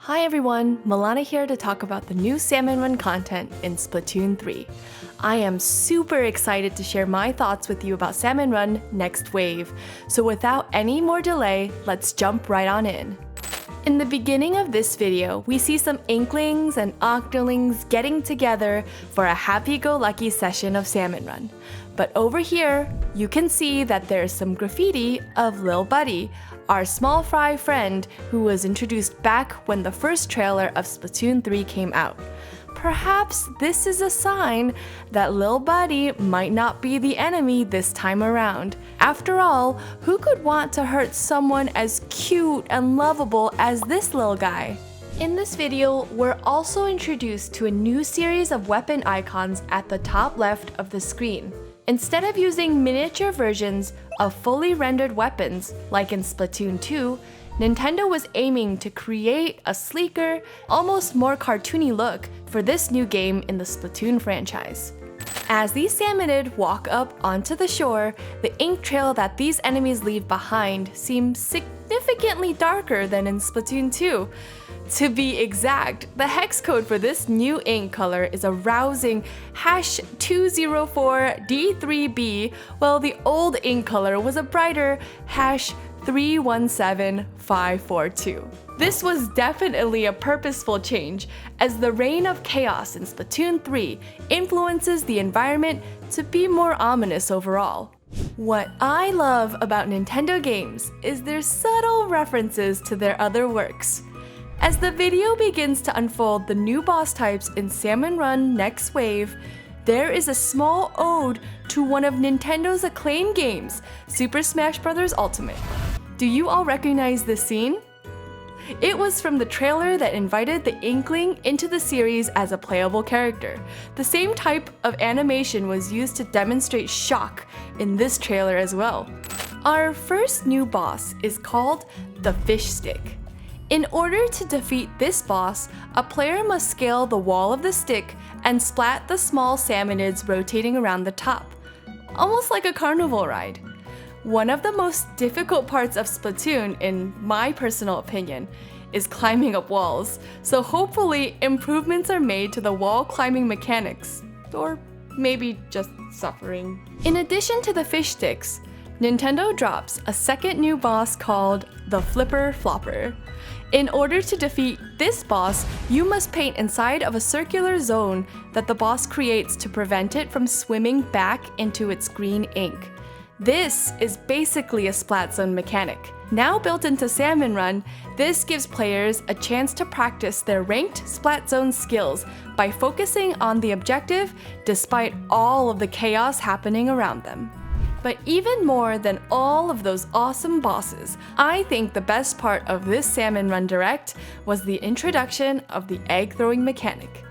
Hi everyone, Mellana here to talk about the new Salmon Run content in Splatoon 3. I am super excited to share my thoughts with you about Salmon Run Next Wave, so without any more delay, let's jump right on in. In the beginning of this video, we see some Inklings and Octolings getting together for a happy-go-lucky session of Salmon Run. But over here, you can see that there's some graffiti of Lil Buddy, our small fry friend who was introduced back when the first trailer of Splatoon 3 came out. Perhaps this is a sign that Lil Buddy might not be the enemy this time around. After all, who could want to hurt someone as cute and lovable as this little guy? In this video, we're also introduced to a new series of weapon icons at the top left of the screen. Instead of using miniature versions of fully rendered weapons, like in Splatoon 2, Nintendo was aiming to create a sleeker, almost more cartoony look for this new game in the Splatoon franchise. As these Salmonid walk up onto the shore, the ink trail that these enemies leave behind seems significantly darker than in Splatoon 2. To be exact, the hex code for this new ink color is a rousing #204D3B, while the old ink color was a brighter #317542. This was definitely a purposeful change, as the reign of chaos in Splatoon 3 influences the environment to be more ominous overall. What I love about Nintendo games is their subtle references to their other works. As the video begins to unfold the new boss types in Salmon Run Next Wave, there is a small ode to one of Nintendo's acclaimed games, Super Smash Bros. Ultimate. Do you all recognize this scene? It was from the trailer that invited the Inkling into the series as a playable character. The same type of animation was used to demonstrate shock in this trailer as well. Our first new boss is called the Fish Stick. In order to defeat this boss, a player must scale the wall of the stick and splat the small salmonids rotating around the top, almost like a carnival ride. One of the most difficult parts of Splatoon, in my personal opinion, is climbing up walls, so hopefully improvements are made to the wall climbing mechanics, or maybe just suffering. In addition to the fish sticks, Nintendo drops a second new boss called the Flipper Flopper. In order to defeat this boss, you must paint inside of a circular zone that the boss creates to prevent it from swimming back into its green ink. This is basically a Splat Zone mechanic. Now built into Salmon Run, this gives players a chance to practice their ranked Splat Zone skills by focusing on the objective despite all of the chaos happening around them. But even more than all of those awesome bosses, I think the best part of this Salmon Run Direct was the introduction of the egg throwing mechanic.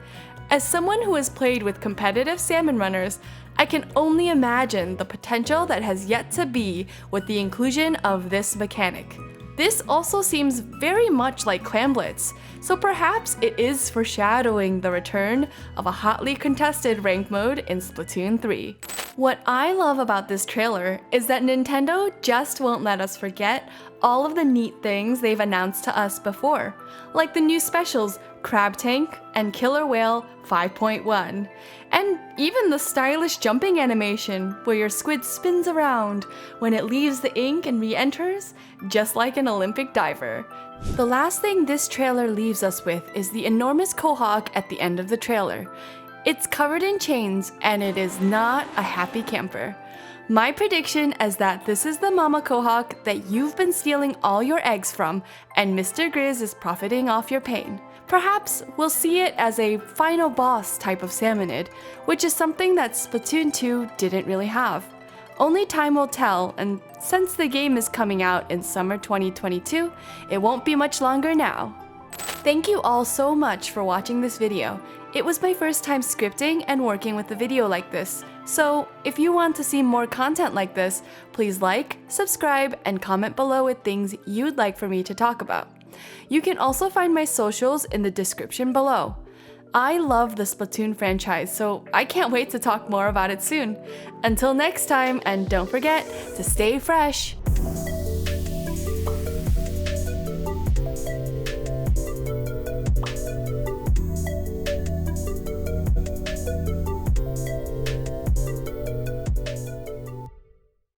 As someone who has played with competitive salmon runners, I can only imagine the potential that has yet to be with the inclusion of this mechanic. This also seems very much like Clam Blitz, so perhaps it is foreshadowing the return of a hotly contested rank mode in Splatoon 3. What I love about this trailer is that Nintendo just won't let us forget all of the neat things they've announced to us before, like the new specials Crab Tank and Killer Whale 5.1, and even the stylish jumping animation where your squid spins around when it leaves the ink and re-enters, just like an Olympic diver. The last thing this trailer leaves us with is the enormous quahog at the end of the trailer. It's covered in chains, and it is not a happy camper. My prediction is that this is the mama quahog that you've been stealing all your eggs from, and Mr. Grizz is profiting off your pain. Perhaps we'll see it as a final boss type of salmonid, which is something that Splatoon 2 didn't really have. Only time will tell, and since the game is coming out in summer 2022, it won't be much longer now. Thank you all so much for watching this video. It was my first time scripting and working with a video like this, so if you want to see more content like this, please like, subscribe, and comment below with things you'd like for me to talk about. You can also find my socials in the description below. I love the Splatoon franchise, so I can't wait to talk more about it soon. Until next time, and don't forget to stay fresh!